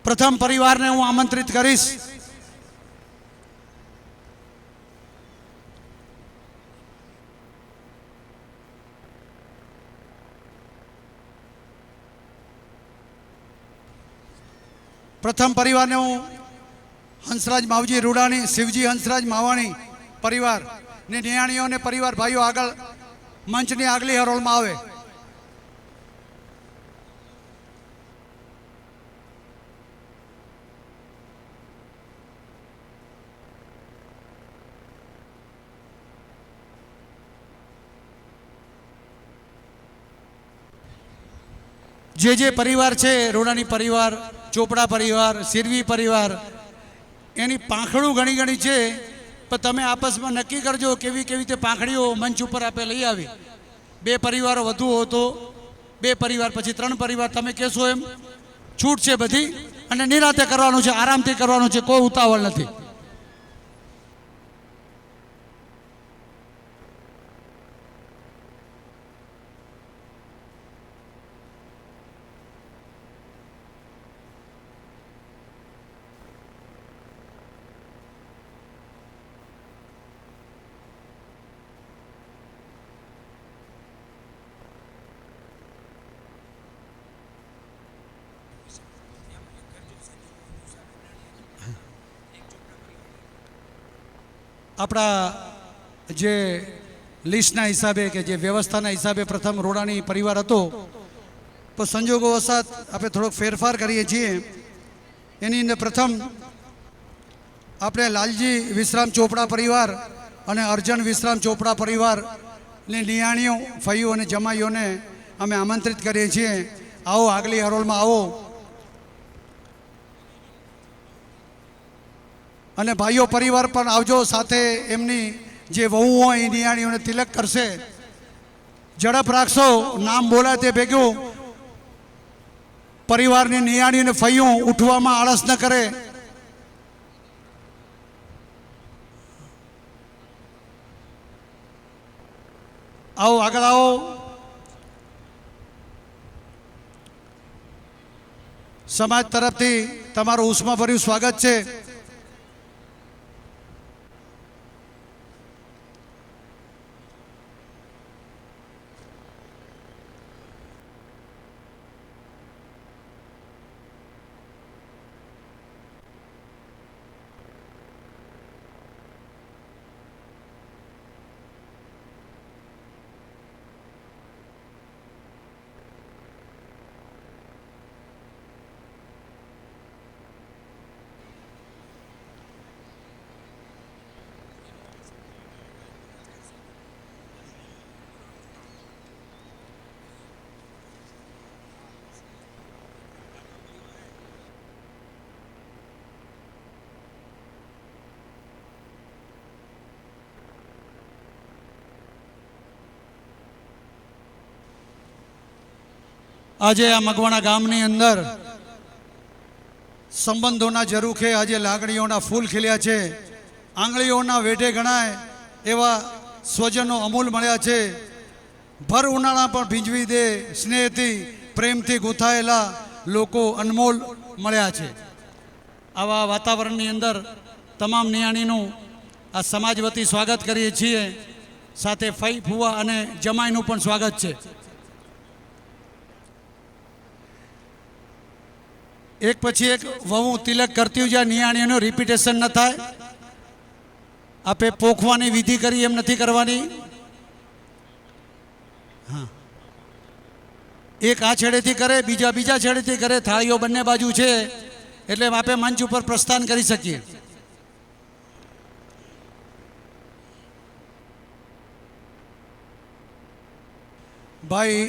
પ્રથમ પરિવારને હું આમંત્રિત કરીશ. પ્રથમ પરિવારને હું હંસરાજ માવજી રૂડાણી, શિવજી હંસરાજ માવાણી પરિવાર ને નિયાણીઓ અને પરિવાર ભાઈઓ આગળ મંચની આગલી હરોળમાં આવે. જે પરિવાર છે, રૂડાણી પરિવાર, ચોપડા પરિવાર, સિરવી પરિવાર, એની પાંખડું ઘણી ઘણી છે, પણ તમે આપસમાં નક્કી કરજો કેવી કેવી રીતે પાંખડીઓ મંચ ઉપર આપે લઈ આવી. 2 પરિવારો વધુ હો તો 2 પરિવાર, પછી 3 પરિવાર, તમે કહેશો એમ છૂટ છે બધી. અને નિરાતે કરવાનું છે, આરામથી કરવાનું છે, કોઈ ઉતાવળ નથી. આપણા જે લિસ્ટના હિસાબે કે જે વ્યવસ્થાના હિસાબે પ્રથમ રૂડાણી પરિવાર હતો, તો સંજોગો વસાત આપણે થોડોક ફેરફાર કરીએ છીએ. એની અંદર પ્રથમ આપણે લાલજી વિશ્રામ ચોપડા પરિવાર અને અર્જન વિશ્રામ ચોપડા પરિવારની નિયાણીઓ, ફઈઓ અને જમાઈઓને અમે આમંત્રિત કરીએ છીએ. આવો, આગલી હરોળમાં આવો. અને ભાઈઓ પરિવાર પણ આવજો, સાથે એમની જે વહુ હોય એ નિયાણીઓને તિલક કરશે. ઝડપ રાખશો, નામ બોલાય તે ભેગું પરિવારની નિયાણીઓને ફઈયું ઉઠવામાં આળસ ન કરે. આવો, આગળ આવો. સમાજ તરફથી તમારું ઉષ્માભર્યું સ્વાગત છે. આજે આ મગવાણા ગામની અંદર સંબંધોના ઝરૂખે આજે લાગણીઓના ફૂલ ખીલ્યા છે. આંગળીઓના વેઢે ગણાય એવા સ્વજનો અમૂલ મળ્યા છે. ભર ઉનાળા પણ ભીંજવી દે સ્નેહથી, પ્રેમથી ગૂંથાયેલા લોકો અનમોલ મળ્યા છે. આવા વાતાવરણની અંદર તમામ નિયાણીનું આ સમાજ વતી સ્વાગત કરીએ છીએ. સાથે ફઈ, ફુવા અને જમાઈનું પણ સ્વાગત છે. એક પછી એક વહુ તિલક કરતી હોય, જ્યાં નિયાણીઓનું રિપીટેશન ન થાય. આપે પોખવાની વિધિ કરી એમ નથી કરવાની. હા, એક આ છેડેથી કરે, બીજા છેડેથી કરે. થાળીઓ બંને બાજુ છે એટલે આપે મંચ ઉપર પ્રસ્થાન કરી શકીએ. ભાઈ,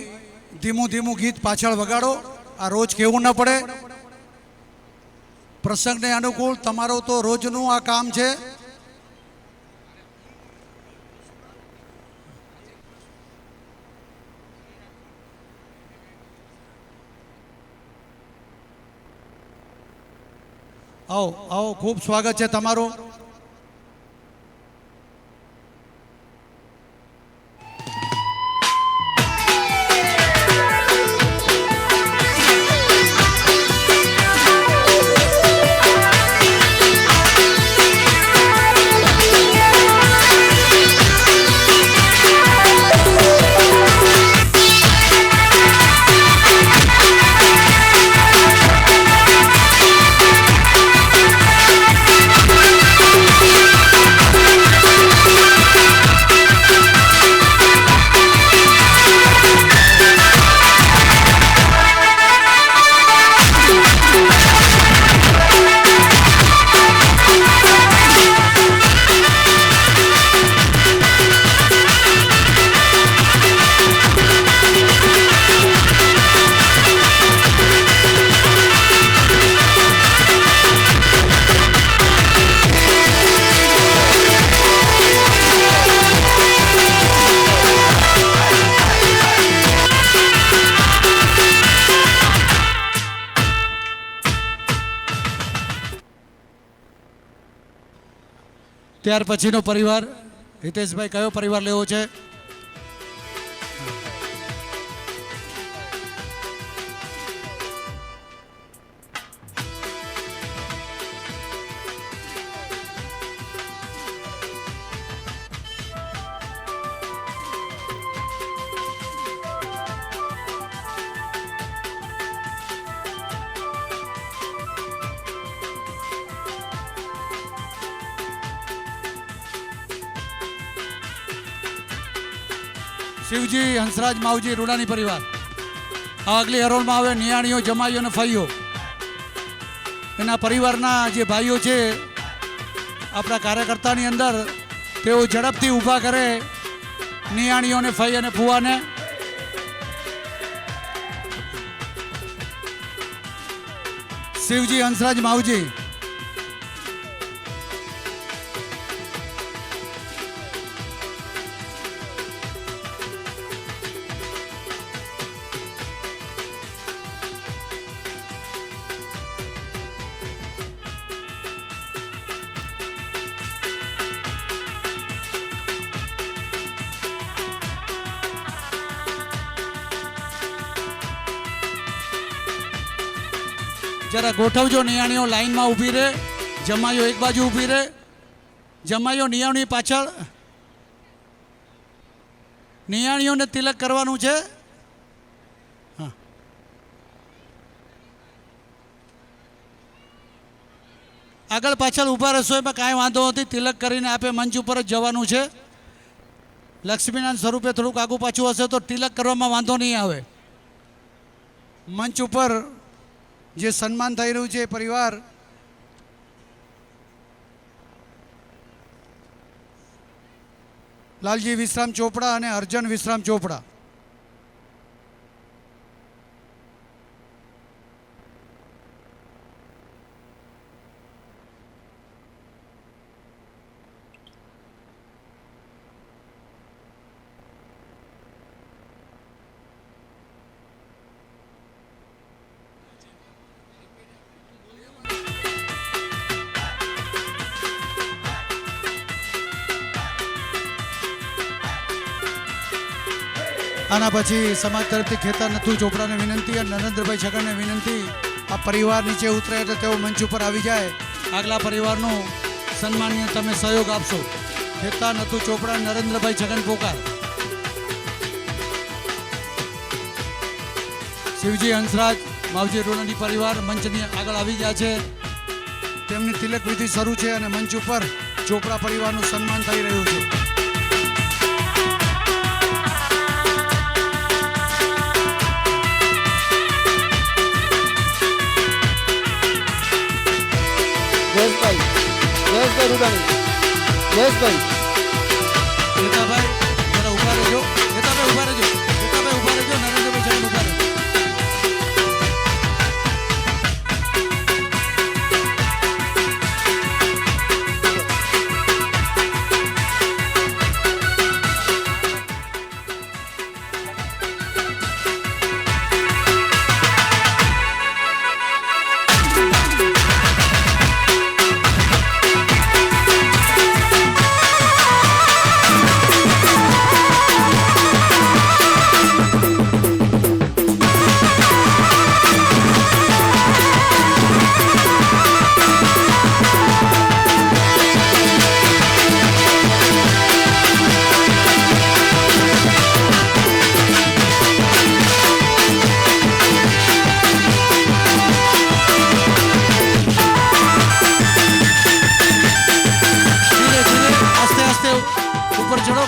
ધીમું ધીમું ગીત પાછળ વગાડો. આ રોજ કેવું ન પડે. પ્રસંગને અનુકૂળ તમારો તો રોજનું આ કામ છે. આવો, આવો, ખૂબ સ્વાગત છે તમારું. ત્યાર પછીનો પરિવાર હિતેશભાઈ કયો પરિવાર લેવો છે? શિવજી હંસરાજ માવજી રૂડાની પરિવાર આગલી હરોળમાં આવે નિયાણીઓ જમાઈઓ અને ફાઈઓ એના પરિવારના જે ભાઈઓ છે આપણા કાર્યકર્તાની અંદર તેઓ ઝડપથી ઊભા કરે નિયાણીઓને ફાઈ અને ફુવાને. શિવજી હંસરાજ માવજી જરા ગોઠવજો. નિયાણીઓ લાઈનમાં ઊભી રહે, જમાઈઓ એક બાજુ ઊભી રહે, જમાઈઓ નિયાણી પાછળ. નિયાણીઓને તિલક કરવાનું છે. હા, આગળ પાછળ ઊભા રહેશો એમાં કાંઈ વાંધો નથી. તિલક કરીને આપે મંચ ઉપર જ જવાનું છે. લક્ષ્મીનારાયણ સ્વરૂપે થોડુંક આગું પાછું હશે તો તિલક કરવામાં વાંધો નહીં આવે. મંચ ઉપર જે સન્માન થઈ રહ્યું છે એ પરિવાર લાલજી વિશ્રામ ચોપડા અને અર્જન વિશ્રામ ચોપડા. આના પછી સમાજ તરફથી ખેતર નથુ ચોપડાને વિનંતી અને નરેન્દ્રભાઈ છગનને વિનંતી આ પરિવાર નીચે ઉતરે એટલે તેઓ મંચ ઉપર આવી જાય. આગલા પરિવારનું સન્માનીય તમે સહયોગ આપશો. ખેતર નથુ ચોપડા નરેન્દ્રભાઈ છગન પોકાર. શિવજી હંસરાજ માવજી રોણાની પરિવાર મંચની આગળ આવી ગયા છે. તેમની તિલક વિધિ શરૂ છે અને મંચ ઉપર ચોપડા પરિવારનું સન્માન થઈ રહ્યું છે. જયેશભાઈ રૂડાણી, જયેશભાઈ નેતાભાઈ જરા ઊભા રહેજો. નેતાભાઈ ઊભા રહેજો. નેતાભાઈ ઊભા રહેજો. નરેન્દ્રભાઈ સાહેબ ઊભા રહેજો.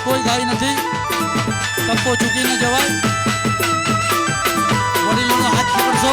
કોઈ ગાય નથી. ટપ્પો ચૂકીને જવાય. વડીલોનો હાથ પકડશો.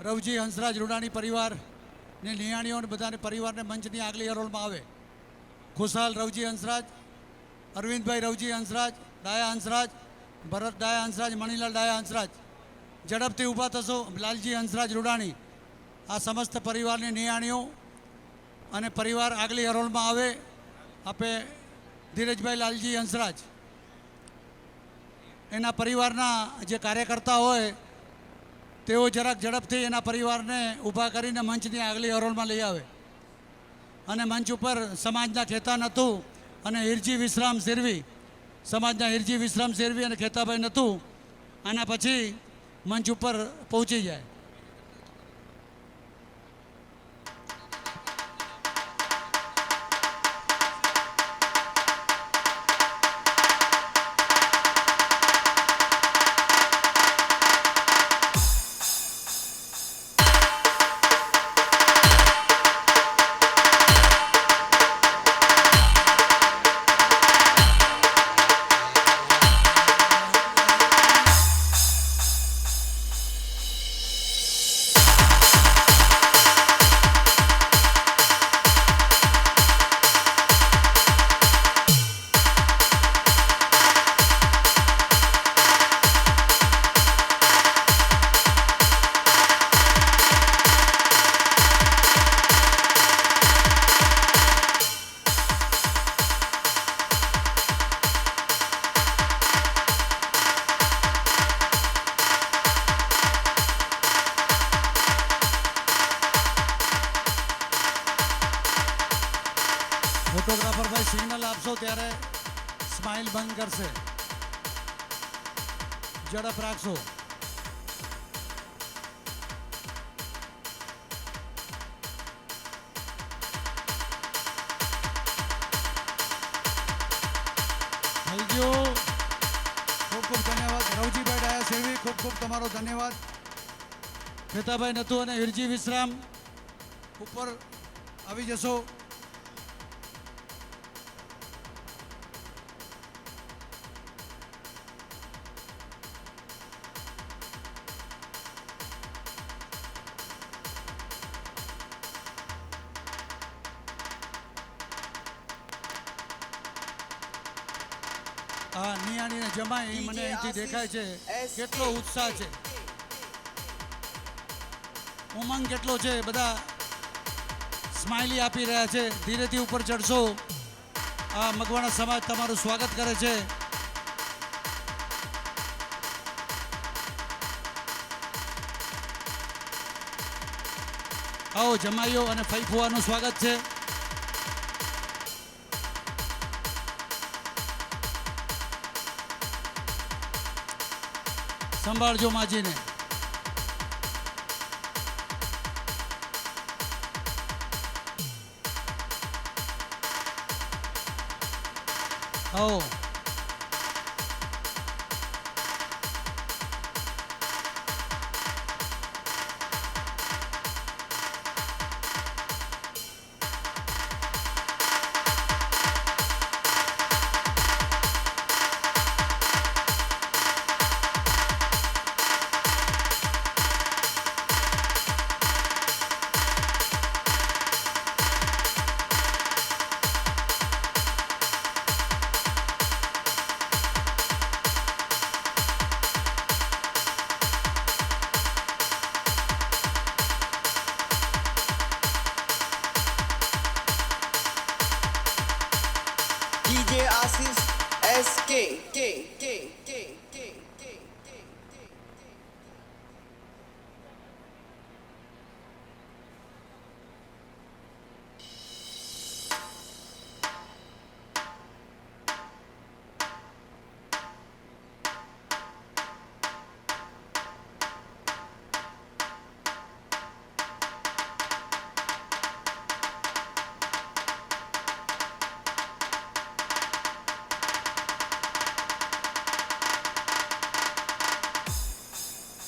રવજી હંસરાજ રૂડાણી પરિવારની નિયાણીઓને બધાને પરિવારને મંચની આગલી હરોળમાં આવે. ખુશાલ રવજી હંસરાજ, અરવિંદભાઈ રવજી હંસરાજ, ડાયા હંસરાજ, ભરત ડાયા હંસરાજ, મણીલાલ ડાયા હંસરાજ. ઝડપથી ઊભા થશો. લાલજી હંસરાજ રૂડાણી, આ સમસ્ત પરિવારની નિયાણીઓ અને પરિવાર આગલી હરોળમાં આવે. આપે ધીરજભાઈ લાલજી હંસરાજ, એના પરિવારના જે કાર્યકર્તા હોય તેઓ જરાક ઝડપથી એના પરિવારને ઊભા કરીને મંચની આગલી હરોળમાં લઈ આવે. અને મંચ ઉપર સમાજના ખેતા નથુ અને હિરજી વિશ્રામ શેરવી, સમાજના હિરજી વિશ્રામ શેરવી અને ખેતાભાઈ નથુ આના પછી મંચ ઉપર પહોંચી જાય. ફોટોગ્રાફર ભાઈ સિગ્નલ આપશો ત્યારે સ્માઇલ બંધ કરશે. ઝડપ રાખશો. થઈ ગયું. ખૂબ ખૂબ ધન્યવાદ રવજીભાઈ ડાયા સેવી, ખૂબ ખૂબ તમારો ધન્યવાદ. ખેતાભાઈ નથુ અને હિરજી વિશ્રામ ઉપર આવી જશો. હા, નિયાણીને જમાય એ મને અહીંથી દેખાય છે. કેટલો ઉત્સાહ છે, ઉમંગ કેટલો છે. બધા સ્માઇલી આપી રહ્યા છે. ધીરેથી ઉપર ચડશો. આ મગવાણા સમાજ તમારું સ્વાગત કરે છે. આવો જમાઈઓ અને ફઈ ફુવાનું સ્વાગત છે. સંભાળજો માજીને. આવો. DJ Asis SK.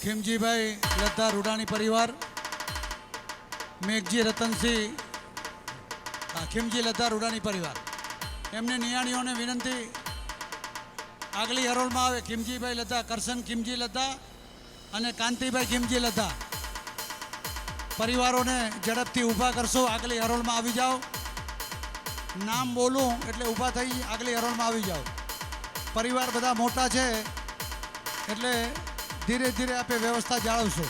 Khimjibhai Ladda Rudani પરિવાર, મેઘજી રતનસિંહ, ખીમજી લદ્દા રૂડાણી પરિવાર, એમને નિયાણીઓને વિનંતી આગલી હરોળમાં આવે. ખીમજીભાઈ લદ્દા, કરશન ખીમજી લદ્દા અને કાંતિભાઈ ખીમજી લદ્દા પરિવારોને ઝડપથી ઊભા કરશો, આગલી હરોળમાં આવી જાઓ. નામ બોલું એટલે ઊભા થઈ આગલી હરોળમાં આવી જાઓ. પરિવાર બધા મોટા છે એટલે ધીરે ધીરે આપણે વ્યવસ્થા જાળવશો.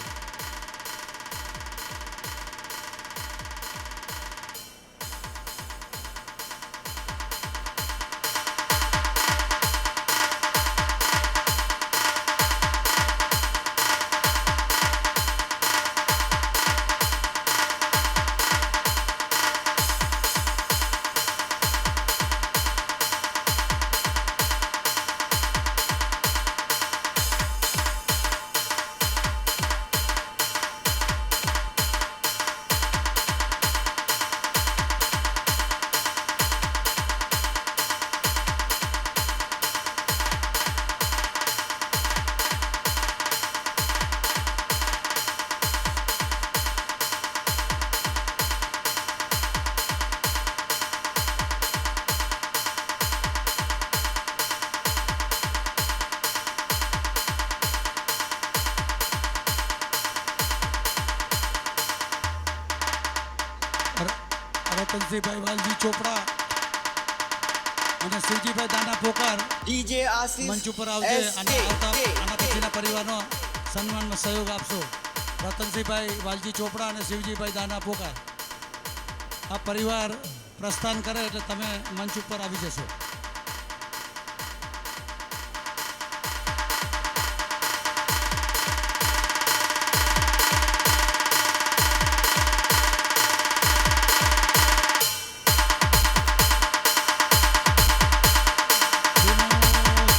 રતનસિંહભાઈ વાલજી ચોપડા અને શિવજીભાઈ દાના પોકાર DJ Assis મંચ ઉપર આવજે અને આના SK પછીના પરિવારનો સન્માનમાં સહયોગ આપશો. રતનસિંહભાઈ વાલજી ચોપડા અને શિવજીભાઈ દાના પોકાર, આ પરિવાર પ્રસ્થાન કરે એટલે તમે મંચ ઉપર આવી જશો.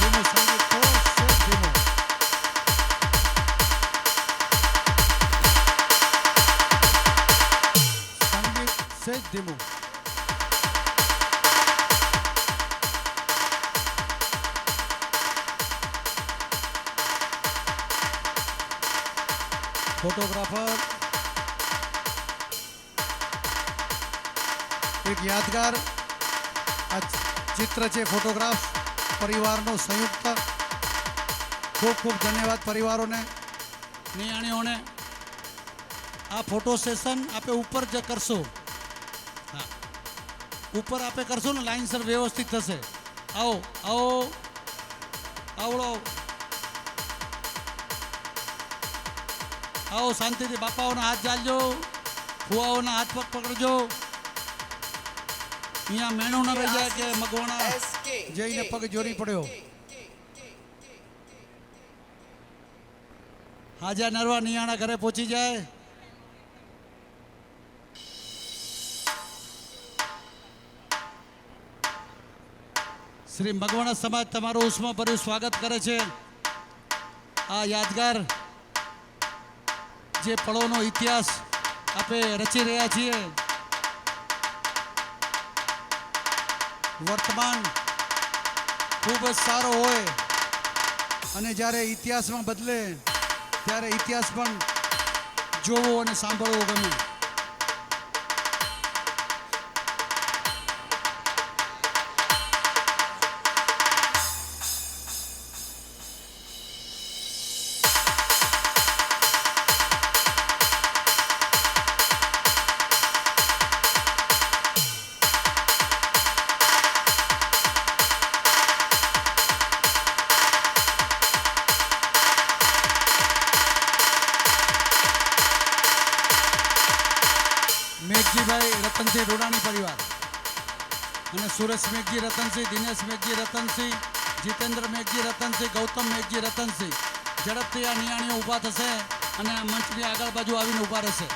ધીમું સંગીત થોડું સેજ ધીમું. સંગીત સેજ ધીમું. ફોટોગ્રાફર એક યાદગાર આ ચિત્ર છે. ફોટોગ્રાફ પરિવારનો સંયુક્ત. ખૂબ ખૂબ ધન્યવાદ પરિવારોને, નિયાણીઓને. આ ફોટો સેશન આપણે ઉપર જ કરશો. હા, ઉપર આપણે કરશો ને લાઈનસર વ્યવસ્થિત થશે. આવો આવો આવડો આવો શાંતિથી. બાપાઓના હાથ ચાલજો, ફુવાઓના હાથ પગ પકડજો. અહીંયા મેણું ન રહી જાય કે મગવાણા SK જઈને પગ જોરી પડ્યો. હાજા નરવા નિયાણા ઘરે પહોંચી જાય. શ્રી મગવાણા સમાજ તમારું ઉષ્માભર્યું સ્વાગત કરે છે. આ યાદગાર જે પળોનો ઇતિહાસ આપણે રચી રહ્યા છીએ. વર્તમાન ખૂબ જ સારો હોય અને જ્યારે ઇતિહાસમાં બદલે ત્યારે ઇતિહાસ પણ જોવો અને સાંભળવો ગમે. મેઘજીભાઈ રતનસિંહ રોડાણી પરિવાર અને સુરેશ મેઘજી રતનસિંહ, દિનેશ મેઘજી રતનસિંહ, જીતેન્દ્ર મેઘજી રતનસિંહ, ગૌતમ મેઘજી રતનસિંહ. ઝડપથી આ નિયાણીઓ ઊભા થશે અને આ મંચની આગળ બાજુ આવીને ઊભા રહેશે.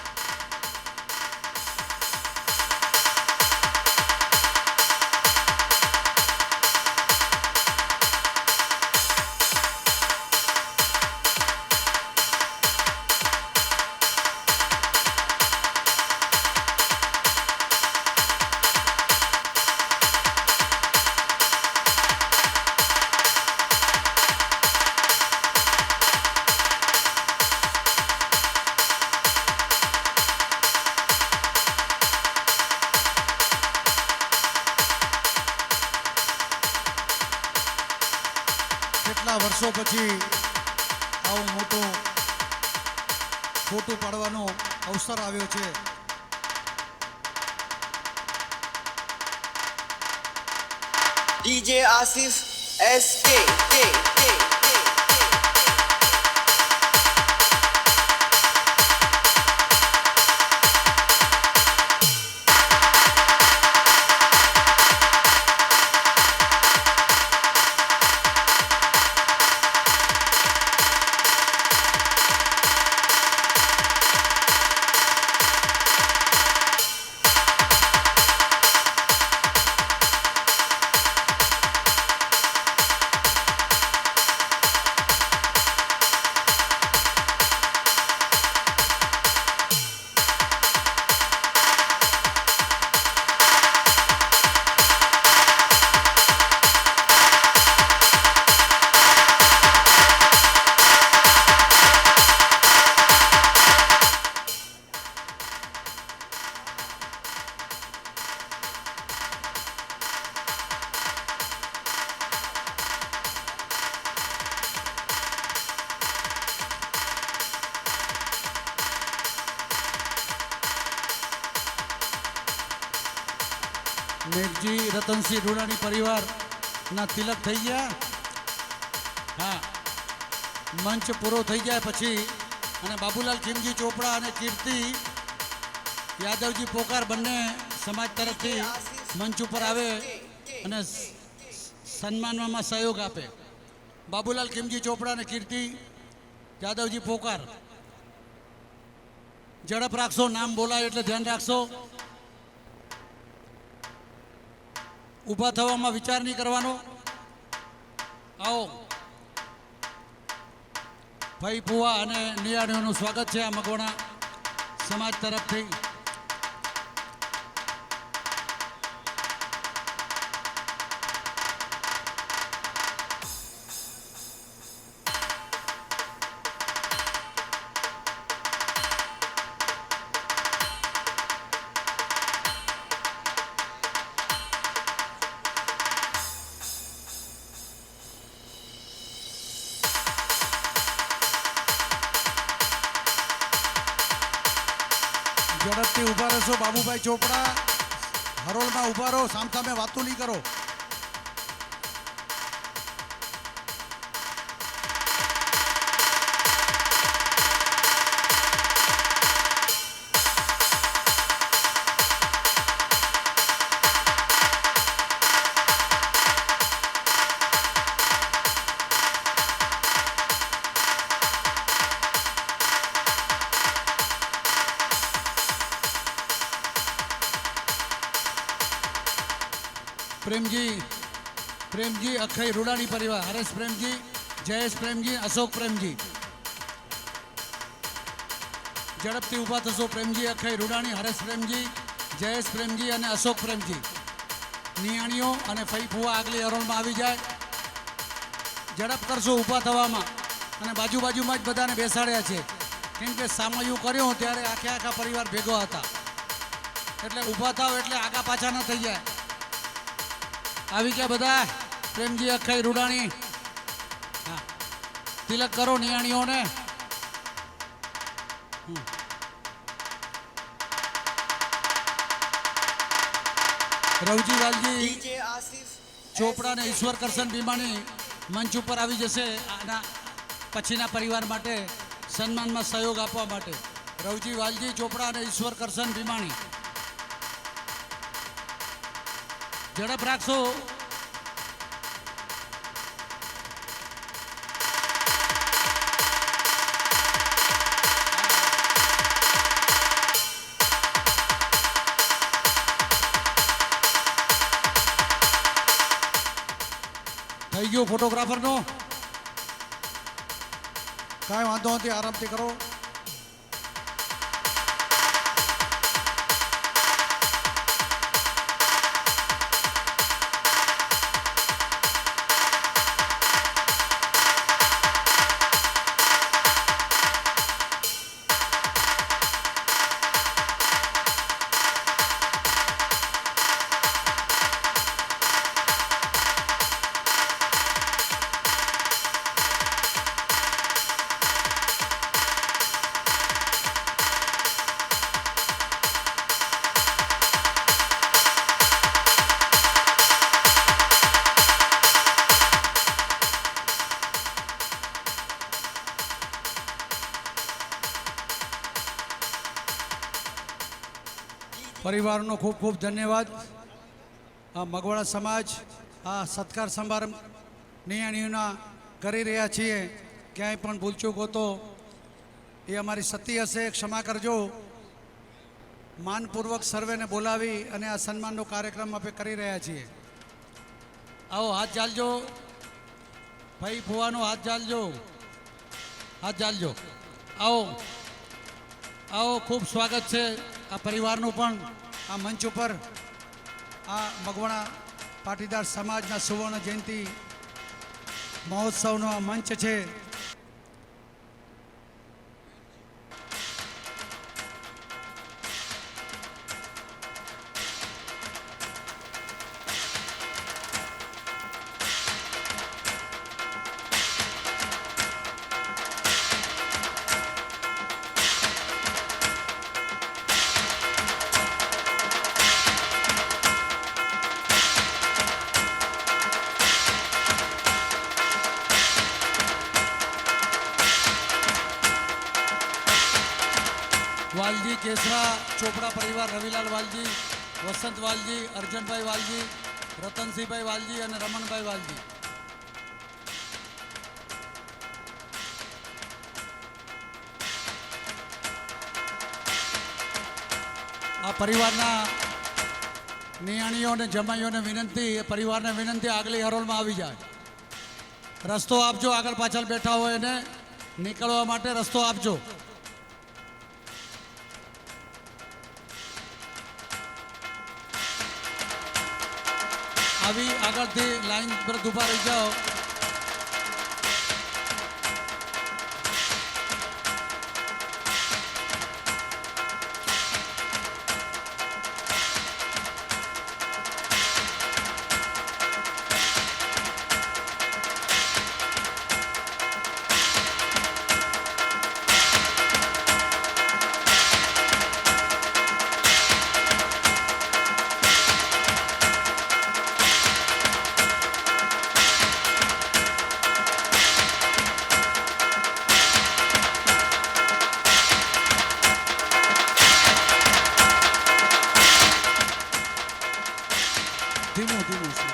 કેટલા વર્ષો પછી આવું મોટું ફોટો પાડવાનો અવસર આવ્યો છે. DJ Asif SK. Meghji Ratansinh Rudani પરિવારના તિલક થઈ ગયા. હા, મંચ પૂરો થઈ જાય પછી અને બાબુલાલ ખીમજી ચોપડા અને કીર્તિ યાદવજી પોકાર બંને સમાજ તરફથી મંચ ઉપર આવે અને સન્માનવામાં સહયોગ આપે. બાબુલાલ ખીમજી ચોપડા અને કીર્તિ યાદવજી પોકાર. ઝડપ રાખશો, નામ બોલાય એટલે ધ્યાન રાખશો. ઊભા થવામાં વિચાર નહીં કરવાનો. આવો ભાઈ ફુવા અને નિયાણીઓનું સ્વાગત છે આ મકવાણા સમાજ તરફથી. ઝડપથી ઊભા રહેશો. બાબુભાઈ ચોપડા હરોળમાં ઊભા રહો, સામસામે વાતો નહીં કરો. પ્રેમજી અખઈ રૂડાણી પરિવાર, હરેશ પ્રેમજી, જયેશ પ્રેમજી, અશોક પ્રેમજી. ઝડપથી ઊભા થશો. પ્રેમજી અખઈ રૂડાણી, હરેશ પ્રેમજી, જયેશ પ્રેમજી અને અશોક પ્રેમજી. નિયાણીઓ અને ફઈ ફુવા આગલી હરોળમાં આવી જાય. ઝડપ કરશો ઊભા થવામાં. અને બાજુમાં જ બધાને બેસાડ્યા છે, કેમ કે સામયું કર્યું ત્યારે આખા પરિવાર ભેગો હતા. એટલે ઊભા થાવ એટલે આગા પાછા ન થઈ જાય. આવી ગયા બધા. પ્રેમજી અખઈ રૂડાણી, હા, તિલક કરો નિયાણીઓને. રવજી વાલજી DJ Asif ચોપડા અને ઈશ્વર કરશન ભીમાણી મંચ ઉપર આવી જશે આના પછીના પરિવાર માટે સન્માનમાં સહયોગ આપવા માટે. રવજી વાલજી ચોપડા અને ઈશ્વર કરશન ભીમાણી. ઝડપ રાખશો. થઈ ગયો ફોટોગ્રાફરનો. કાંઈ વાંધો નથી, આરામથી કરો. પરિવારનો ખૂબ ખૂબ ધન્યવાદ. આ મગવાડા સમાજ આ સત્કાર સમારંભ નિયાણીઓના કરી રહ્યા છીએ. ક્યાંય પણ ભૂલચૂક હોતો એ અમારી સતી હશે, ક્ષમા કરજો. માનપૂર્વક સર્વેને બોલાવી અને આ સન્માનનો કાર્યક્રમ આપણે કરી રહ્યા છીએ. આવો હાથ ઝાલજો ભાઈ, ફુવાનો હાથ ઝાલજો, હાથ ઝાલજો. આવો આવો, ખૂબ સ્વાગત છે આ પરિવારનું પણ આ મંચ ઉપર. આ મગવાણા પાટીદાર સમાજના સુવર્ણ જયંતિ મહોત્સવનો આ મંચ છે. વાલજી કેસરા, ચોપડા પરિવાર, રવિલાલ વાલજી, વસંત વાલજી, અર્જનભાઈ વાલજી, રતનસિંહભાઈ વાલજી અને રમણભાઈ વાલજી. આ પરિવારના નિયાણીઓ અને જમાઈઓને વિનંતી, એ પરિવારને વિનંતી આગલી હરોળમાં આવી જાય. રસ્તો આપજો, આગળ પાછળ બેઠા હોય એને નીકળવા માટે રસ્તો આપજો. આવી આગળથી લાઈન પર ઊભા રહી જાઓ. ધીમું ધીમું છે.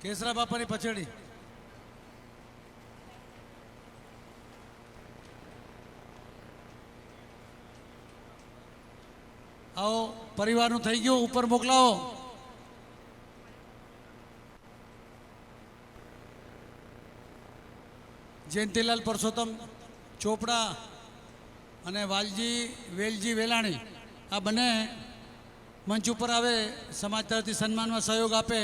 કેસરા બાપાની પછેડી. આવો, પરિવારનું થઈ ગયું, ઉપર મોકલાવો. જયંતિલાલ પરસોત્તમ ચોપડા અને વાલજી વેલજી વેલાણી આ બંને મંચ ઉપર આવે, સમાજ તરફથી સન્માનમાં સહયોગ આપે.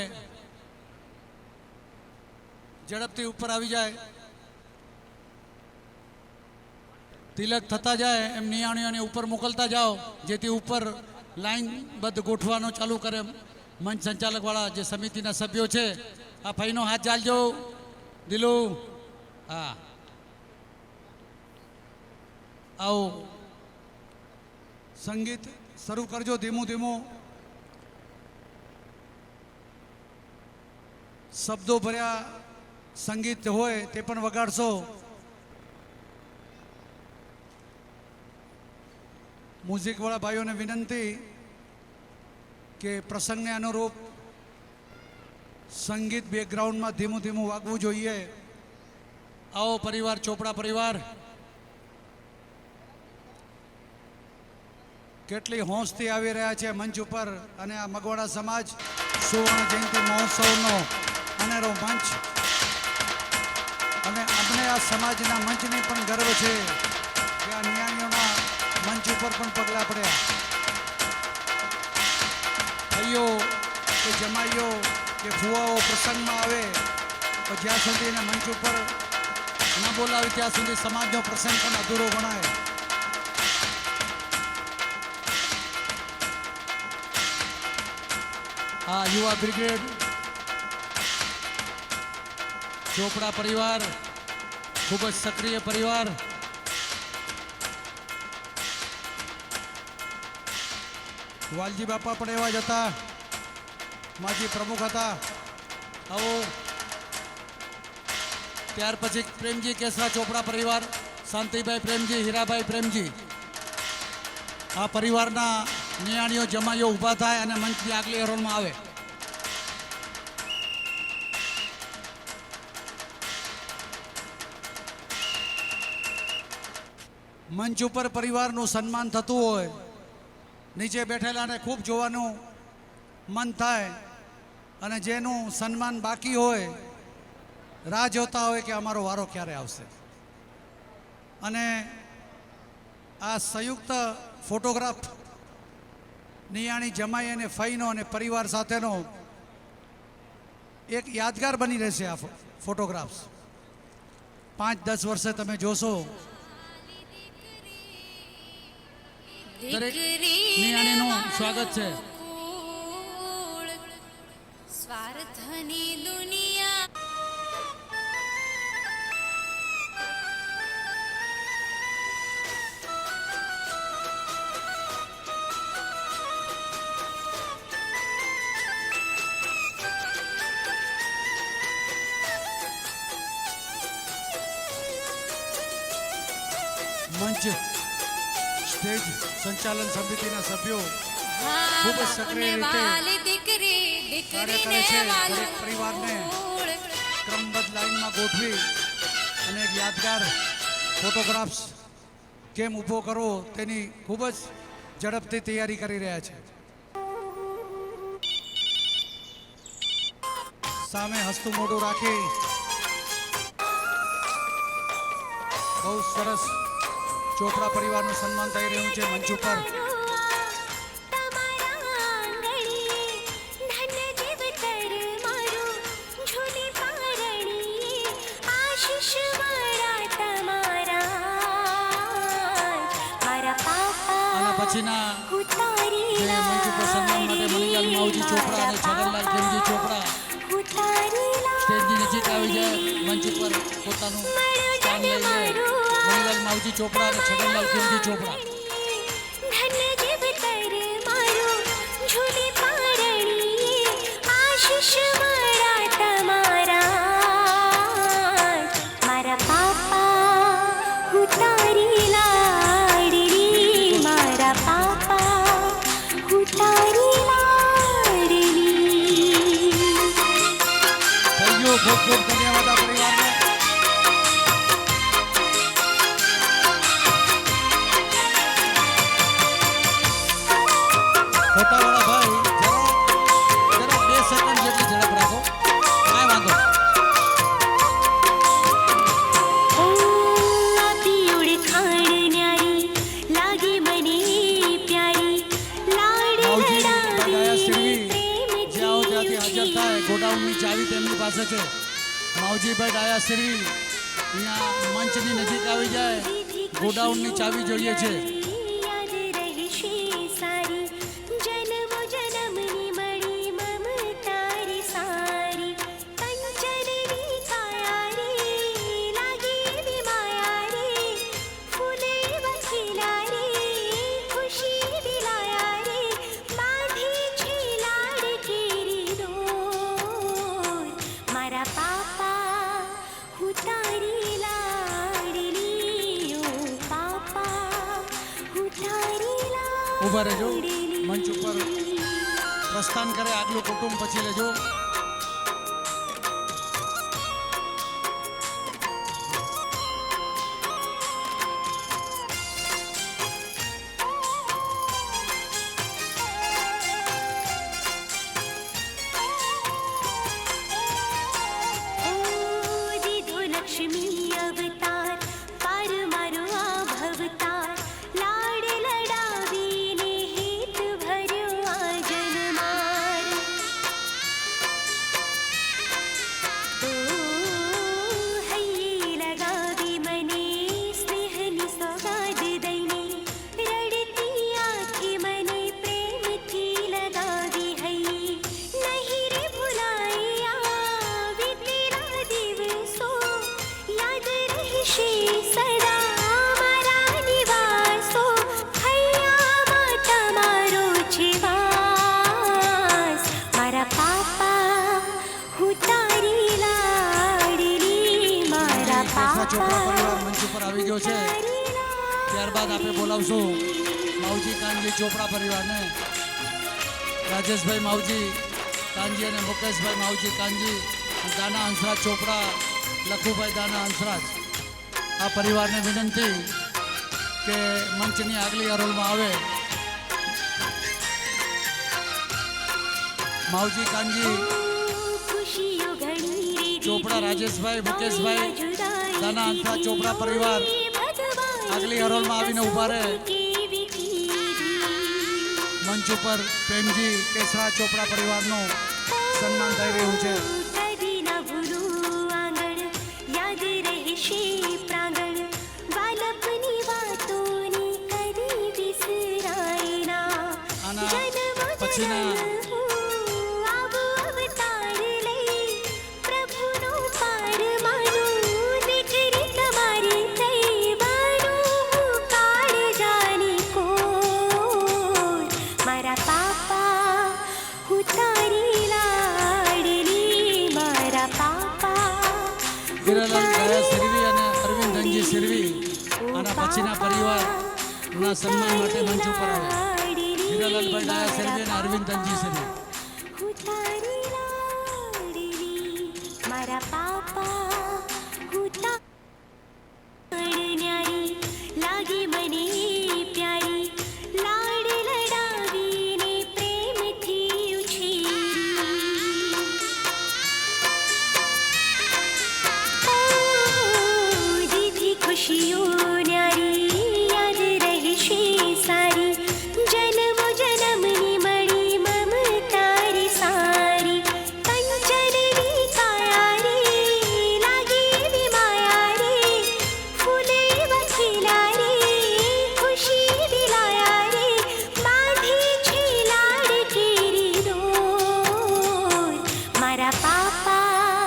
ઝડપથી ઉપર આવી જાય. તિલક થતા જાય એમ નિયાણીઓને ઉપર મોકલતા જાઓ, જેથી ઉપર લાઈનબદ્ધ ગોઠવાનો ચાલુ કરે મંચ સંચાલકવાળા જે સમિતિના સભ્યો છે. આ ભાઈનો હાથ ઝાલજો, દિલુ. હા, આવો, સંગીત શરૂ કરજો ધીમું ધીમું. શબ્દો ભર્યા સંગીત હોય તે પણ વગાડશો. મ્યુઝિકવાળા ભાઈઓને વિનંતી કે પ્રસંગને અનુરૂપ સંગીત બેકગ્રાઉન્ડમાં ધીમું ધીમું વાગવું જોઈએ. આવો પરિવાર, ચોપડા પરિવાર, કેટલી હોંશથી આવી રહ્યા છે મંચ ઉપર. અને આ મગવાડા સમાજ સુવર્ણ જયંતિ મહોત્સવનો અનેરો મંચ. અને અમને આ સમાજના મંચની પણ ગર્વ છે કે આ નિયાણીઓના મંચ ઉપર પણ પગલાં પડ્યા. ભાઈઓ કે જમાઈઓ કે ફુવાઓ પ્રસંગમાં આવે તો જ્યાં સુધી એને મંચ ઉપર ન બોલાવે ત્યાં સુધી સમાજનો પ્રસંગ પણ અધૂરો ગણાય. આ યુવા બ્રિગેડ, ચોપડા પરિવાર, ખૂબ જ સક્રિય પરિવાર. વાલજી બાપા પણ એવા જ હતા, માજી પ્રમુખ હતા. આવો ત્યાર પછી પ્રેમજી કેસરા ચોપડા પરિવાર, શાંતિભાઈ પ્રેમજી, હીરાભાઈ પ્રેમજી. આ પરિવારના નિયાણીઓ જમાઈઓ ઊભા થાય અને મંચની આગલી હરોળમાં આવે. મંચ ઉપર પરિવારનું સન્માન થતું હોય, નીચે બેઠેલાને ખૂબ જોવાનું મન થાય અને જેનું સન્માન બાકી હોય રાહ જોતા હોય કે અમારો વારો ક્યારે આવશે. અને આ સંયુક્ત ફોટોગ્રાફ નિયાણી જમાઈ અને ફઈનો અને પરિવાર સાથેનો એક યાદગાર બની રહેશે. આ ફોટોગ્રાફ્સ 5-10 વર્ષે તમે જોશો દરેક નિયાણીનું સ્વાગત છે. સ્વાર્થની દુનિયા મંચ સ્ટેજ સંચાલન સમિતિના સભ્યો ખૂબ જ સક્રિય રીતે કાર્ય કરે છે. દરેક પરિવારને ક્રમબદ્ધ લાઈનમાં ગોઠવી અને એક યાદગાર ફોટોગ્રાફ્સ કેમ ઊભો કરવો તેની ખૂબ જ ઝડપથી તૈયારી કરી રહ્યા છે. સામે હસતું મોઢું રાખી બહુ સરસ ચોપડા પરિવારનું સન્માન થઈ રહ્યું છે મંચ ઉપર. આના પછીના જે મંચ ઉપર સન્માન માટે મણિલાલ માવજી ચોપડા અને છગનલાલ ખેમજી ચોપડા સ્ટેજની નજીક આવી જાય, મંચ ઉપર પોતાનું સ્થાન લઈ લે. મણિલાલ માવજી ચોપડા અને છગનલાલ ખેમજી ચોપડા. ખૂબ ખૂબ ધન્યવાદ આ પરિવારને. ફોટાવાળા ભાઈ જરા 2 સેકન્ડ જેટલી ઝડપ રાખો, કાંઈ વાંધો. ગોડાઉનની ચાવી તેમની પાસે છે. માવજીભાઈ ડાયા સિરવી અહીંયા મંચની નજીક આવી જાય, ગોડાઉનની ચાવી જોઈએ છે. ઊભા રહેજો. મંચ ઉપર પ્રસ્થાન કરે આગલું કુટુંબ પછી લેજો. હંસા ચોપડા પરિવાર મંચ ઉપર આવી ગયો છે. ત્યારબાદ આપણે બોલાવશું માવજી કાનજી ચોપડા પરિવારને. રાજેશભાઈ માવજી કાનજી અને મુકેશભાઈ માવજી કાનજી, દાના હંસરાજ ચોપડા, લખુભાઈ દાના હંસરાજ. આ પરિવારને વિનંતી કે મંચની આગલી હરોળમાં આવે. માવજી કાનજી ચોપડા, રાજેશભાઈ, મુકેશભાઈ, દાના હંસરાજ ચોપડા પરિવાર આગલી હરોળમાં આવીને ઊભા રહે. મંચ ઉપર પ્રેમજી કેસરા ચોપડા પરિવારનું સન્માન થઈ રહ્યું છે. આના પછીના હીરાલાલ ડાયા સિરવી અને અરવિંદ ધનજી સિરવી આના પછીના પરિવારના સન્માન માટે મંચ ઉપર આવે. હીરાલાલભાઈ ડાયા સિરવી અને અરવિંદ ધનજી સિરવી. મારા પાપા લાગી મને પ્યારી, લાડ લડાવીને પ્રેમથી ઉછેરી. દીધી ખુશીઓ ન્યારી, યાદ રહેશે સારી, જન્મો જન્મની મળી મમતારી સારી. કંચનની કાયા રે, લાગી એવી માયા રે, ફૂલે વખીલા રે, ખુશી દિલાયા રે, બાંધી છે લાડ કેરી ડોર. મારા પાપા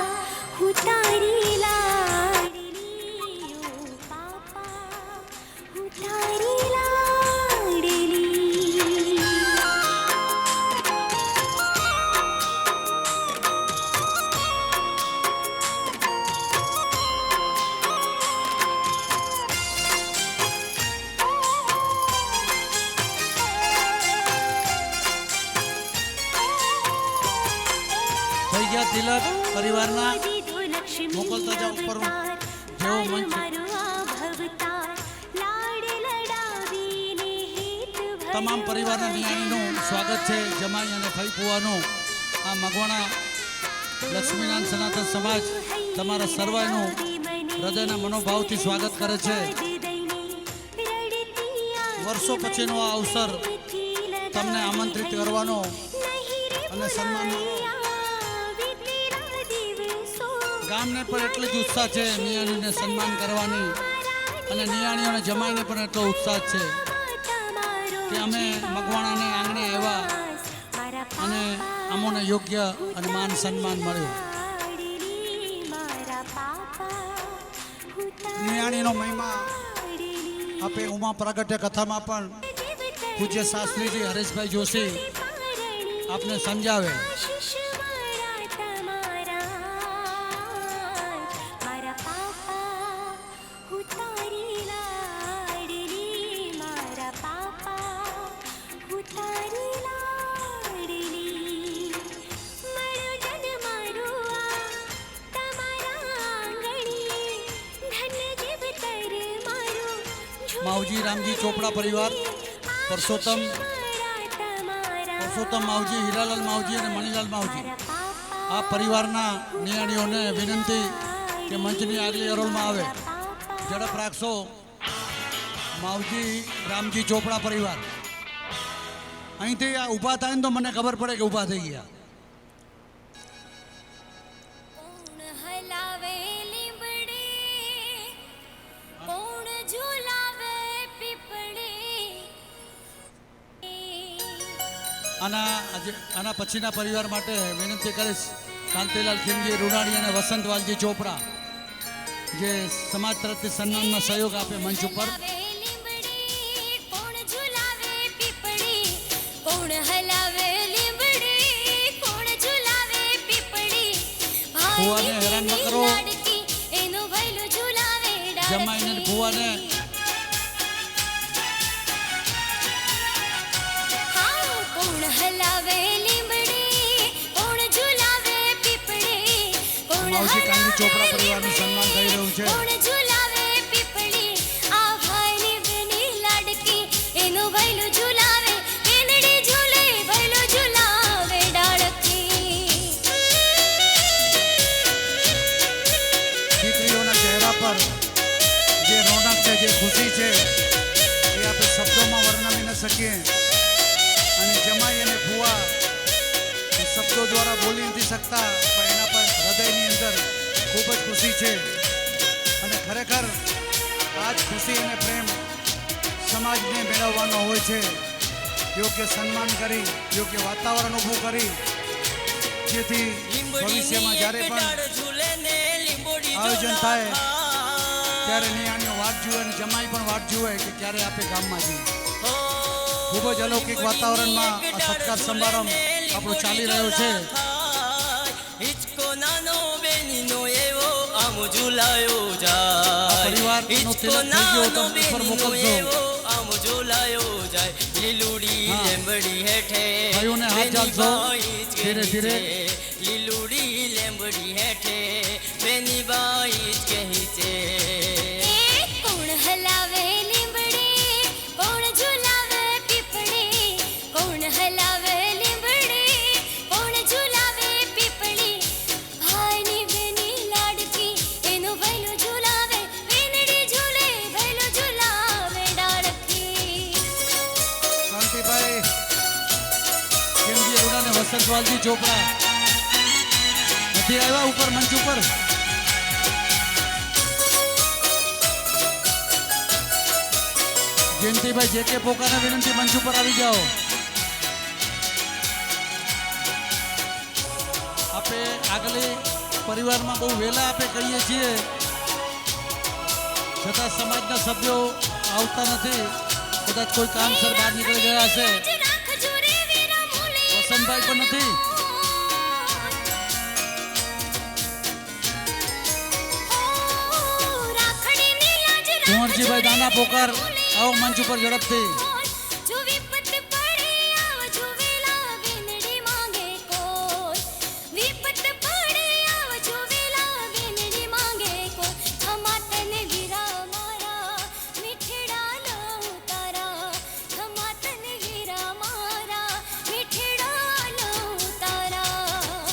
હું તારી લાડલી, ઓ પાપા હું તારી લાડલી. થઈ ગયા તિલક પરિવારના. દીધો લક્ષ્મી મોકલતા જાઓ ઉપર. જેવો મંચ તમામ પરિવારના નિયાણીનું સ્વાગત છે. જમાઈ અને ફઈ ફુવાનું આ મગવાણા લક્ષ્મીનારાયણ સનાતન સમાજ તમારા સર્વનું હૃદયના મનોભાવથી સ્વાગત કરે છે. વર્ષો પછીનો આ અવસર તમને આમંત્રિત કરવાનો અને સન્માનનો. ગામને પણ એટલી જ ઉત્સાહ છે નિયાણીને સન્માન કરવાની, અને નિયાણીઓને જમાઈને પણ એટલો ઉત્સાહ છે કે અમે મગવાણાને આંગણે આવ્યા અને અમોને યોગ્ય અને માન સન્માન મળ્યું. નિયાણીનો મહિમા આપે ઉમા પ્રાગટ્ય કથામાં પણ પૂજ્ય શાસ્ત્રીજી હરેશભાઈ જોશી આપને સમજાવે. માવજી રામજી ચોપડા પરિવાર, પરસોત્તમ માવજી, હીરાલાલ માવજી અને મણીલાલ માવજી, આ પરિવારના નિયાણીઓને વિનંતી કે મંચની આગલી હરોળમાં આવે. ઝડપ રાખશો. માવજી રામજી ચોપડા પરિવાર અહીંથી આ ઊભા થાય ને તો મને ખબર પડે કે ઊભા થઈ ગયા. કોણ હલાવે લીંબડી, કોણ ઝુલાવે પીપળી. આના પછીના પરિવાર માટે વિનંતી કરીશ કાંતિલાલ ખીમજી રૂડાણી અને વસંતવાલજી ચોપડા, જે સમાજ તરફથી સન્માનમાં સહયોગ આપે મંચ ઉપર. કોણ ઝુલાવે પીપળી, કોણ હલાવે લીંબડી, કોણ ઝુલાવે પીપળી. ફુવાને હેરાન ન કરો. એનું ભૈલું ઝુલાવે જમાઈને ને ભુવાને હા કોણ હલાવે લીંબડી કોણ ઝુલાવે પીપળી કોણ માવજી કાંગી ચોપડા પરિવારનું સન્માન થઈ રહ્યું છે કોણ ઝુલાવે પીપળી આ ભાઈની બેની લાડકી એનું ભૈલું ઝુલાવે બેનડી ઝૂલે ભૈલું ઝુલાવે ડાળકી દીકરીઓના ચહેરા પર જે રોનક છે જે ખુશી છે એ આપણે શબ્દોમાં વર્ણવી ન શકીએ અને જમાઈ અને ભુવા એ શબ્દો દ્વારા બોલી નથી શકતા પણ એના પર હૃદયની અંદર ખૂબ જ ખુશી છે અને ખરેખર આ જ ખુશી અને પ્રેમ સમાજને મેળવવાનો હોય છે યોગ્ય સન્માન કરી યોગ્ય વાતાવરણ ઊભું કરી જેથી ભવિષ્યમાં જ્યારે પણ આયોજન થાય ત્યારે નિયાણીઓ વાટ જુએ અને જમાઈ પણ વાટ જુએ કે ક્યારે આપણે ગામમાં જઈએ ખૂબ જ અલૌકિક વાતાવરણમાં આ સત્કાર સમારંભ આપણો ચાલી રહ્યો છે હિચકો નાનો બેનીનો એવો આમ ઝુલાયો જાય પરિવારનો હિચકો તિલક થઈ ગયો તો નાનો ઉપર બેનીનો મોકલજો એવો આમ ઝુલાયો જાય લીલુડી હા. લેંબડી હેઠે ભાઈઓને હાથ ચાલશો. ધીરે ધીરે. લીલુડી લેંબડી હેઠે બેની બાઈ જ કહી છે કોણ હલાવે લીંબડી કોણ ઝુલાવે પીપળી કોણ હલાવે લીંબડી કોણ ઝુલાવે પીપળી ભાઈની બેની લાડકી એનું ભૈલું ઝુલાવે બેનડી ઝૂલે ભૈલું ઝુલાવે ડાળકી શાંતિભાઈ કેમજી અરુણા અને વસંતવાલજી ચોપડા નથી આવ્યા ઉપર મંચ ઉપર જયંતિભાઈ જે કે પોકાને વિનંતી મંચ ઉપર આવી જાઓ આપણે આગળ પરિવારમાં બહુ વહેલા આપણે કહીએ છીએ છતાં સમાજના સભ્યો આવતા નથી કદાચ કોઈ કામસર બહાર નીકળી ગયા હશે રાખજો રે વીરા મૂલે વસંતભાઈ પણ નથી રાખડીની લાજ કુંવરજીભાઈ દાના પોકાર આવો મંચ ઉપર ઝડપથી જો વિપત પડે આવ જોવેલા બેનડી માંગે કોઈ વિપત પડે આવ જોવેલા બેનડી માંગે કોઈ ખમાતને વીરા મારા મીઠડા લઉં તારા ખમાતને વીરા મારા મીઠડા લઉં તારા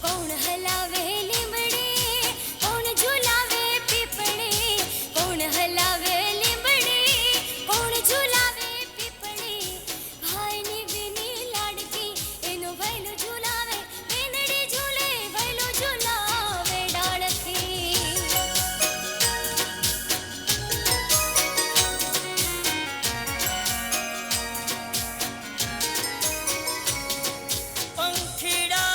કોણ હલાવે લીંબડી કોણ ઝુલાવે પીપળી કોણ હલાવે લીંબડી કોણ ઝુલાવે પીપળી ભાઈની બેની લાડકી એનું ભૈલું ઝુલાવે બેનડી ઝૂલે ભૈલું ઝુલાવે ડાળકી પંખીડા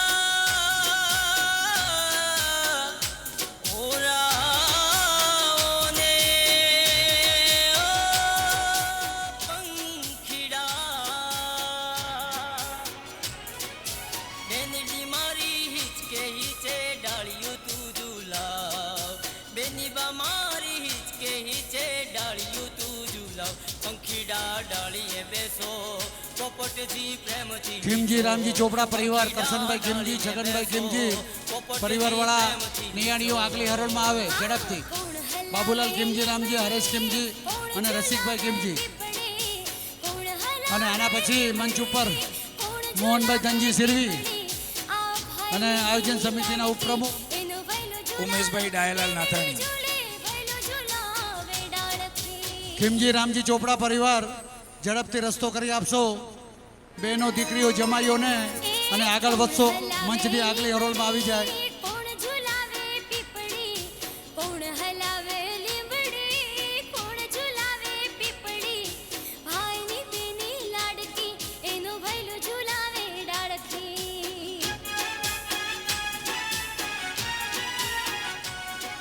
ઓરાઓને ઓ પંખીડા બેનડી મારી હિચકે હિચે ડાળિયું તું ઝુલાવ બેની બા મારી હિચકે હિચે ડાળિયું તું ઝુલાવ પંખીડા ડાળીએ બેસો પોપટજી પ્રેમથી ખીમજી રામજી ચોપડા પરિવાર કરશનભાઈ ખીમજી છગનભાઈ ખીમજી પરિવારવાળા નિયાણીઓ આગલી હરોળમાં આવે ઝડપથી બાબુલાલ ખીમજી રામજી હરેશ ખીમજી અને રસિકભાઈ ખીમજી અને આના પછી મંચ ઉપર મોહનભાઈ ધનજી સિરવી અને આયોજન સમિતિના ઉપપ્રમુખ ઉમેશભાઈ ડાયલાલ નાથાણી ખીમજી રામજી ચોપડા પરિવાર ઝડપથી રસ્તો કરી આપશો બહેનો દીકરીઓ જમાઈઓને અને આગળ વધશો મંચની આગલી હરોળમાં આવી જાય કોણ ઝુલાવે પીપળી કોણ હલાવે લીંબડી કોણ ઝુલાવે પીપળી ભાઈની બેની લાડકી એનું ભૈલું ઝુલાવે ડાળકી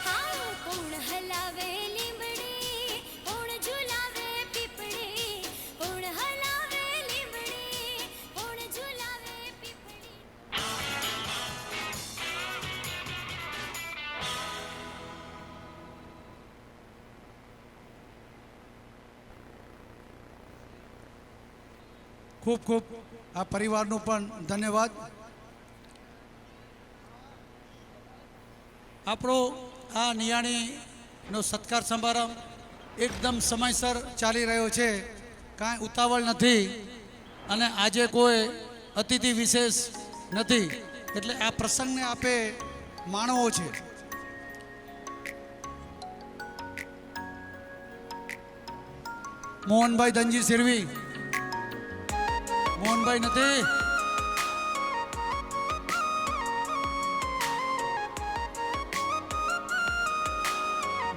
હા કોણ હલાવે લીંબડી કોણ ઝુલાવે પીપળી કોણ હલાવે લીંબડી કોણ ઝુલાવે પીપળી ખૂબ ખૂબ આ પરિવારનું પણ ધન્યવાદ. આપણો આ નિયાણીનો સત્કાર સમારંભ એકદમ સમયસર ચાલી રહ્યો છે, કાંઈ ઉતાવળ નથી અને આજે કોઈ અતિથિ વિશેષ નથી, એટલે આ પ્રસંગને આપે માણવો છે. મોહનભાઈ ધનજી સિરવી, મોહનભાઈ નથી,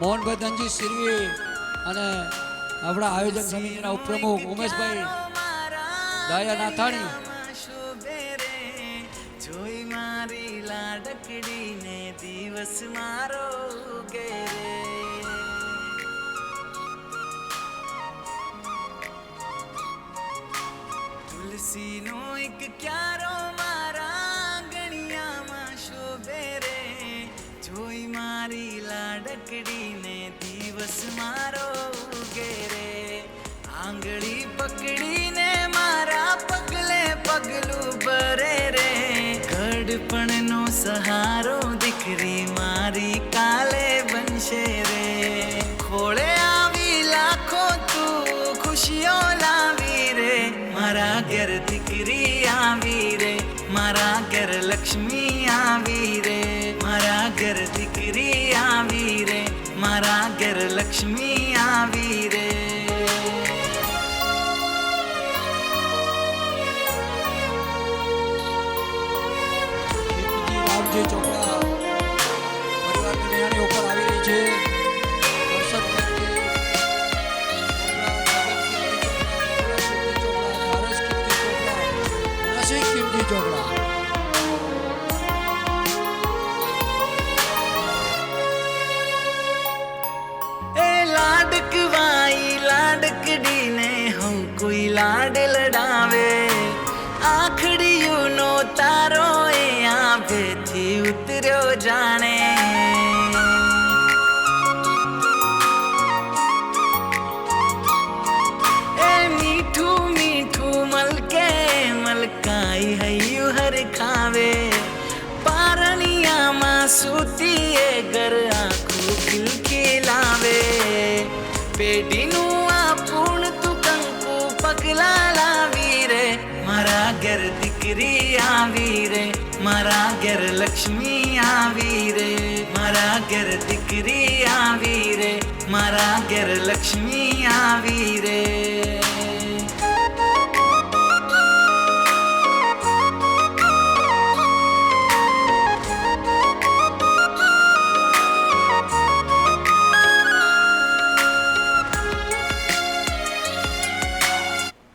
મોહનભાઈ ધનજી સિરવી અને આપણા આયોજન સમિતિના ઉપપ્રમુખ ઉમેશભાઈ ડાયા નાથાણી. જોઈ મારી લાડકડીને દિવસ મારો ઘેરે તુલસીનો એક ક્યારો મારા ગણિયામાં શોભે રે જોઈ મારી લાડકડીને દિવસ મારો ઘેરે આંગળી પકડીને મારા પગલે પગલું ભરે રે ઘડપણનો સહારો દીકરી મારી કાલે બનશે રે ખોળે આવી લાખો તું ખુશીઓ લાવી રે મારા ઘેર દીકરી આવી રે મારા ઘેર લક્ષ્મી આવી રે મારા ઘેર દીકરી આવી રે મારા ઘેર લક્ષ્મી આવી રે રામજી ચોપડા પરિવારની નિયાણી ઉપર આવી રહી છે. હર્ષદ કીર્તિ ચોપડા, જગત કીર્તિ ચોપડા, રસિક કીર્તિ ચોપડા. એ લાડકવાઈ લાડકડીને હું કોઈ લાડ લડાવે આખડીયુંનો તારો એ આંભેથી ઉતર્યો જાણે એ મીઠું મીઠું મલકે મલકાઈ હૈયું હર ખાવે પારણિયામાં સૂતી એ ઘર આખું ખિલખિલાવે પેઢીનું આ પૂર્ણ તું કંકુ પગલા લાવી રે મારા ઘેર દીકરી આવી રે મારા ઘેર લક્ષ્મી આવી રે મારા ઘેર દીકરી આવી રે મારા ઘેર લક્ષ્મી આવી રે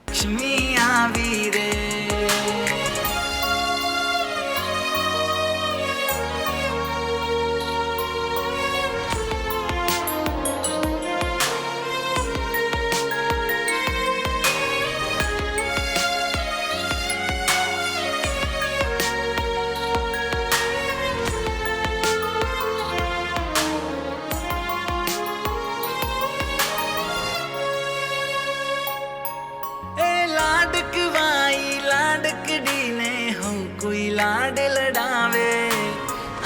લક્ષ્મી આવી રે લાડકવાઈ લાડકડીને હું કોઈ લાડ લડાવે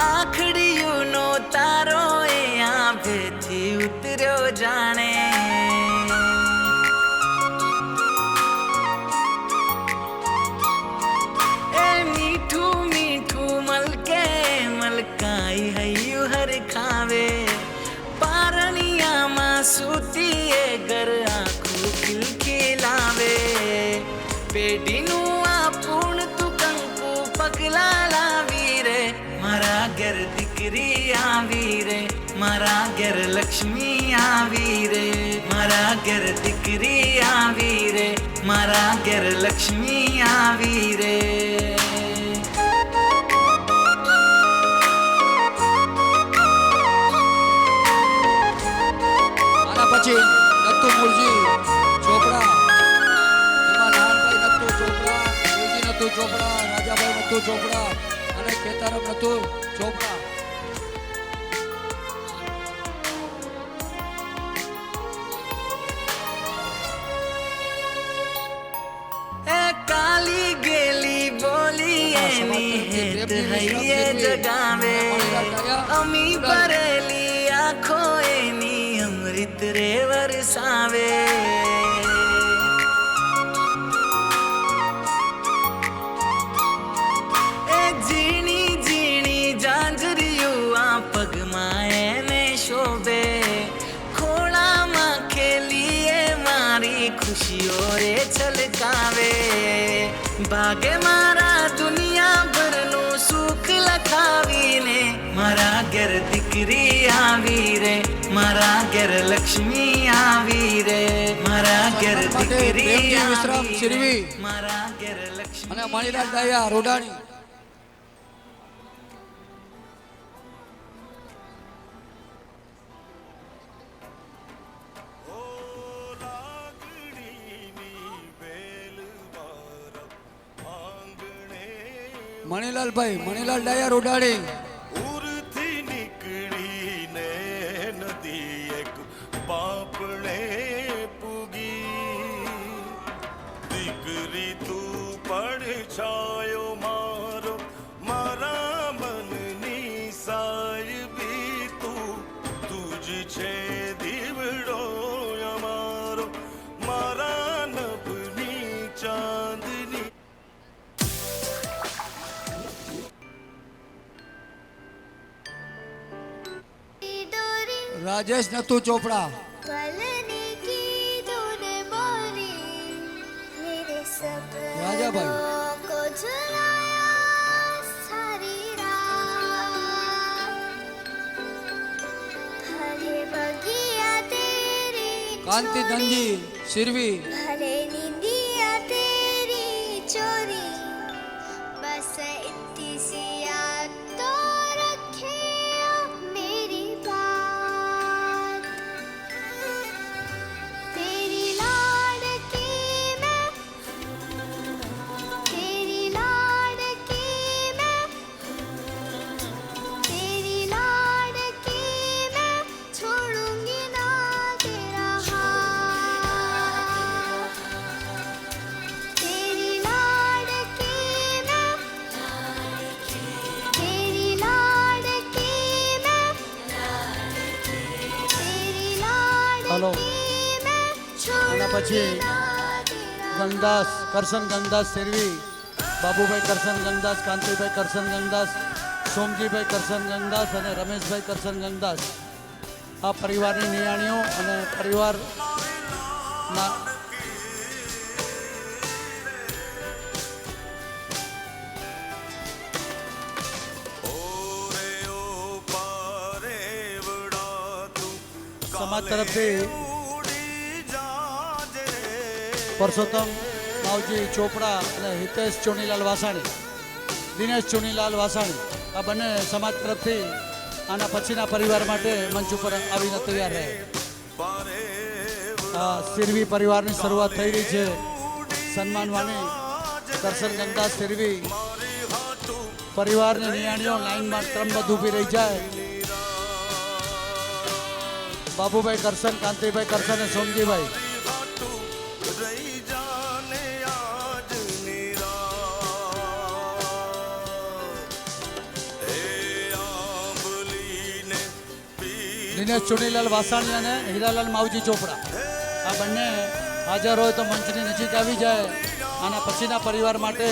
આખડીયુંનો તારો એ આંભેથી ઉતર્યો જાણે એ મીઠું મીઠું મલકે મલકાઈ હૈયું હર ખાવે પારણિયામાં સૂતી એ ઘર આખું ખિલખિલાવે પેઢીનું આ પૂર્ણ તું કંકુ પગલા લાવી રે મારા ઘેર દીકરી આવી રે મારા ઘેર લક્ષ્મી આવી રે મારા ઘેર દીકરી આવી રે મારા ઘેર લક્ષ્મી આવી રે આના પછી નત્તુ મૂળજી ચોપડા, એમાં નારાયણભાઈ નત્તુ ચોપડા, દેવજી નત્તુ ચોપડા, રાજાભાઈ નત્તુ ચોપડા અને કેતારામ નત્તુ ચોપડા. એ હૈયે જગાવે અમી ભરેલી આંખો એની અમૃત રે વરસાવે એ ઝીણી ઝીણી જાંજરીયું આ પગમાં એને શોભે ખોળામાં ખેલીએ મારી ખુશીઓ રે છલકાવે ભાગે મારા દુનિયા ભરનું સુખ લખાવીને મારા ઘેર દીકરી આવી રે મારા ઘેર લક્ષ્મી આવી રે મારા ઘેર દીકરી પ્રેમજી વિશ્રામ આવી શિરવી રે મારા ઘેર લક્ષ્મી અને મણિલાલ ડાયા રોડાણી. મણિલાલભાઈ મણિલાલ ડાયા રોડાણી. ઉરથી નીકળીને નદી એક બાપણે પૂગી દીકરી તું પડછાયો મારો મારા મનની સાહેબી તું જ છે દીવડો અમારો મારા નભની ચાંદની રાજેશ નથુ ચોપડા. पलने की तूने बोली मेरे राजाभाई. सपनों को झुलाया सारी रात भले बगिया तेरी કાંતિ ધનજી શિરવી. भले नींदिया तेरी चोरी बस इतनी सी याद तो रखे मेरी बात तेरी लाडकी मैं तेरी लाडकी मैं तेरी लाडकी मैं छोड़ूंगी ना तेरा हाथ तेरी लाडकी मैं तेरी लाडकी मैं तेरी હલો. लाडकी मैं આના પછી छोड़ूंगी ना तेरा ગંગદાસ કરશન ગંગદાસ શેરવી, બાબુભાઈ કરશન ગંગદાસ, કાંતિભાઈ કરશન ગંગદાસ, સોમજીભાઈ કરશન ગંગદાસ અને રમેશભાઈ કરશન ગંગદાસ આ પરિવારની નિયાણીઓ અને પરિવારના સમાજ તરફથી પરસોત્તમ માવજી ચોપડા અને હિતેશ ચોનીલાલ વાસાણી, દિનેશ ચોનીલાલ વાસાણી આ બંને સમાજ તરફથી આના પછીના પરિવાર માટે મંચ ઉપર આવીને તૈયાર રહે. આ શિરવી પરિવારની શરૂઆત થઈ રહી છે. સન્માનવાણી કરશન ગંગદાસ શિરવી પરિવારની નિયાણીઓ લાઈનમાં ક્રમબદ્ધ ઊભી રહી જાય. બાબુભાઈ કરશન, કાંતિભાઈ કરશન અને સોમજીભાઈ દિનેશ ચુનીલાલ વાસાણી અને હીરાલાલ માવજી ચોપડા આ બંને હાજર હોય તો મંચની નજીક આવી જાય. આના પછીના પરિવાર માટે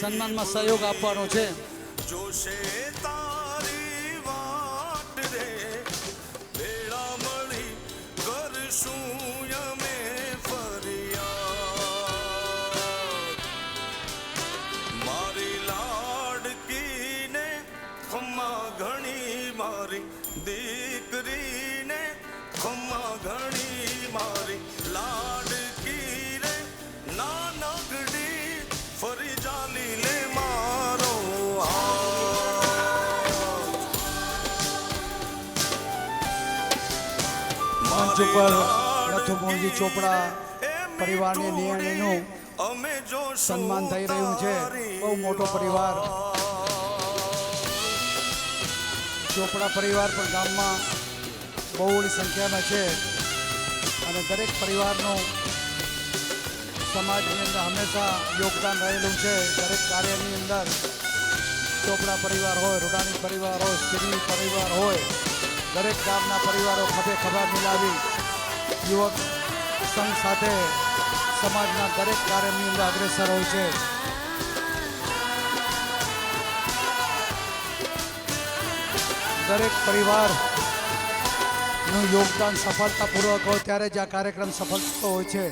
સન્માનમાં સહયોગ આપવાનો છે. જોશે તારી વાટ રે ભેળા મળી કરશું અમે ફરિયાદ મારી લાડકીને ખમ્મા ઘણી મારી દીકરીને ખમ્મા ઘણી મારી લાડકી રે નાનકડી ફરી જાલી લે મારો મંચ ઉપર નથુ મોહનજી ચોપડા પરિવારની નિયાણીનું અમે જો સન્માન થઈ રહ્યું છે. બહુ મોટો પરિવાર. ચોપડા પરિવાર પણ ગામમાં બહુની સંખ્યામાં છે અને દરેક પરિવારનું સમાજની અંદર હંમેશા યોગદાન રહેલું છે. દરેક કાર્યની અંદર ચોપડા પરિવાર હોય, રૂડાણી પરિવાર હોય, સિરી પરિવાર હોય, દરેક ગામના પરિવારો ખભે ખભા મિલાવી યુવક સંઘ સાથે સમાજના દરેક કાર્યની અંદર અગ્રેસર હોય છે. દરેક પરિવારનું યોગદાન સફળતાપૂર્વક હોય ત્યારે જ આ કાર્યક્રમ સફળ થતો હોય છે.